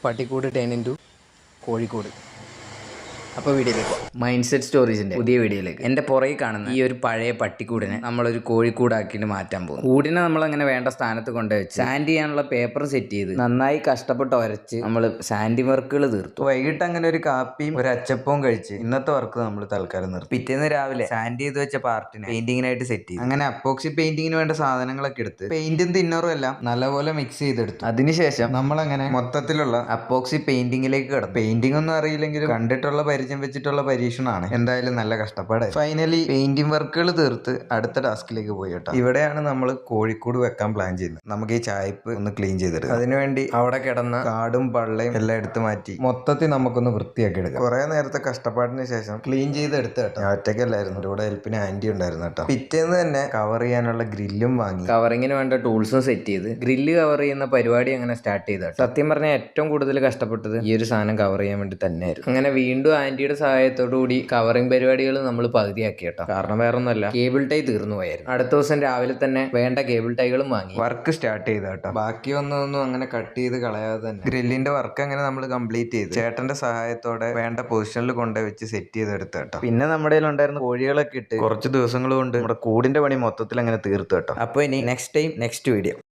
പട്ടിക്കൂട് turn into Kozhikode. അപ്പോൾ വീഡിയോയിലേക്ക് mind set സ്റ്റോറീസിൻ്റെ പുതിയ വീഡിയോയിലേക്ക്. എൻ്റെ പുറകെ കാണുന്ന ഈ ഒരു പഴയ പട്ടിക്കൂടിനെ നമ്മളൊരു കോഴിക്കൂടാക്കിയിട്ട് മാറ്റാൻ പോകും. കൂടിനെ നമ്മളങ്ങനെ വേണ്ട സ്ഥാനത്ത് കൊണ്ടുവച്ച് സാൻഡ് ചെയ്യാനുള്ള പേപ്പർ സെറ്റ് ചെയ്ത് നന്നായി കഷ്ടപ്പെട്ട് ഉരച്ച് നമ്മൾ സാൻഡി വർക്കുകൾ തീർത്തു. വൈകിട്ട് അങ്ങനെ ഒരു കാപ്പിയും ഒരു അച്ചപ്പവും കഴിച്ച് ഇന്നത്തെ വർക്ക് നമ്മൾ തൽക്കാലം നിർത്തി. പിറ്റേന്ന് രാവിലെ സാൻഡ് ചെയ്ത് വെച്ച പാർട്ടിനെ പെയിന്റിങ്ങിനായിട്ട് സെറ്റ് ചെയ്തു. അങ്ങനെ അപ്പോക്സി പെയിന്റിങ്ങിന് വേണ്ട സാധനങ്ങളൊക്കെ എടുത്ത് പെയിന്റും തിന്നറും എല്ലാം നല്ലപോലെ മിക്സ് ചെയ്തെടുത്തു. അതിനുശേഷം നമ്മളങ്ങനെ മൊത്തത്തിലുള്ള അപ്പോക്സി പെയിന്റിങ്ങിലേക്ക് കിടന്നു. പെയിന്റിംഗ് ഒന്നും അറിയില്ലെങ്കിലും കണ്ടിട്ടുള്ള പരിചയം വെച്ചിട്ടുള്ള പരീക്ഷണമാണ്. എന്തായാലും നല്ല കഷ്ടപ്പാടായി. ഫൈനലി പെയിന്റിംഗ് വർക്കുകൾ തീർത്ത് അടുത്ത ടാസ്കിലേക്ക് പോയി കേട്ടോ. ഇവിടെയാണ് നമ്മൾ കോഴിക്കൂട് വെക്കാൻ പ്ലാൻ ചെയ്യുന്നത്. നമുക്ക് ഈ ചായപ്പ് ഒന്ന് ക്ലീൻ ചെയ്തെടുക്കാം. അതിനുവേണ്ടി അവിടെ കിടന്ന കാടും പള്ളയും എല്ലാം എടുത്ത് മാറ്റി മൊത്തത്തിൽ നമുക്കൊന്ന് വൃത്തിയാക്കി എടുക്കാം. കുറെ നേരത്തെ കഷ്ടപ്പാടിന് ശേഷം ക്ലീൻ ചെയ്തെടുത്ത് കേട്ടോ. ഞാൻ ഒറ്റയ്ക്കല്ലായിരുന്നു, ഇവിടെ ഹെൽപ്പിന് ആന്റി ഉണ്ടായിരുന്നു കേട്ടോ. പിറ്റേന്ന് തന്നെ കവർ ചെയ്യാനുള്ള ഗ്രില്ലും വാങ്ങി കവറിങ്ങിന് വേണ്ട ടൂൾസും സെറ്റ് ചെയ്ത് ഗ്രില്ല് കവർ ചെയ്യുന്ന പരിപാടി അങ്ങനെ സ്റ്റാർട്ട് ചെയ്തു. സത്യം പറഞ്ഞാൽ ഏറ്റവും കൂടുതൽ കഷ്ടപ്പെട്ടത് ഈ ഒരു സാധനം കവർ ചെയ്യാൻ വേണ്ടി തന്നെയായിരുന്നു. അങ്ങനെ വീണ്ടും ആന്റിയുടെ സഹായത്തോടു കൂടി കവറിംഗ് പരിപാടികൾ നമ്മൾ പകുതിയാക്കി കേട്ടോ. കാരണം വേറെ ഒന്നുമല്ല, കേബിൾ ടൈ തീർന്നു പോയായിരുന്നു. അടുത്ത ദിവസം രാവിലെ തന്നെ വേണ്ട കേബിൾ ടൈകളും വാങ്ങി വർക്ക് സ്റ്റാർട്ട് ചെയ്ത കേട്ടോ. ബാക്കി ഒന്നും അങ്ങനെ കട്ട് ചെയ്ത് കളയാതെ തന്നെ ഗ്രില്ലിന്റെ വർക്ക് അങ്ങനെ നമ്മൾ കംപ്ലീറ്റ് ചെയ്ത് ചേട്ടന്റെ സഹായത്തോടെ വേണ്ട പൊസിഷനിൽ കൊണ്ടുവച്ച് സെറ്റ് ചെയ്തെടുത്ത് കേട്ടോ. പിന്നെ നമ്മുടെ ഉണ്ടായിരുന്ന കോഴികളൊക്കെ ഇട്ട് കുറച്ച് ദിവസങ്ങൾ കൊണ്ട് നമ്മുടെ കൂടിന്റെ പണി മൊത്തത്തിൽ അങ്ങനെ തീർത്തു കേട്ടോ. അപ്പോൾ ഇനി നെക്സ്റ്റ് ടൈം നെക്സ്റ്റ് വീഡിയോ.